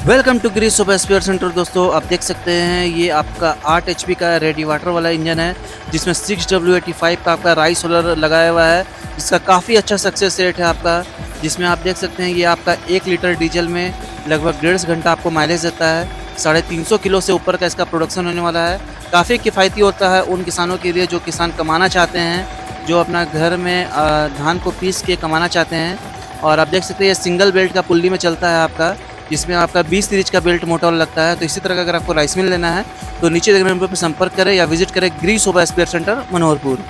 Welcome to grease super spare centre. दोस्तों आप देख सकते हैं ये आपका 8 HP का रेडी वाटर वाला इंजन है जिसमें 6W85 का आपका राइस सोलर लगाया हुआ है, जिसका काफ़ी अच्छा सक्सेस रेट है आपका। जिसमें आप देख सकते हैं ये आपका 1 लीटर डीजल में लगभग 1.5 घंटा आपको माइलेज देता है। 350 किलो से ऊपर का इसका प्रोडक्शन होने वाला है। काफ़ी किफ़ायती होता है उन किसानों के लिए जो किसान कमाना चाहते हैं, जो अपना घर में धान को पीस के कमाना चाहते हैं। और आप देख सकते हैं ये सिंगल बेल्ट का पुल्ली में चलता है आपका, जिसमें आपका 20 सीरीज का बेल्ट मोटर लगता है। तो इसी तरह का अगर आपको राइस मिल लेना है तो नीचे नंबर पर संपर्क करें या विजिट करें grease super spare centre Manoharpur.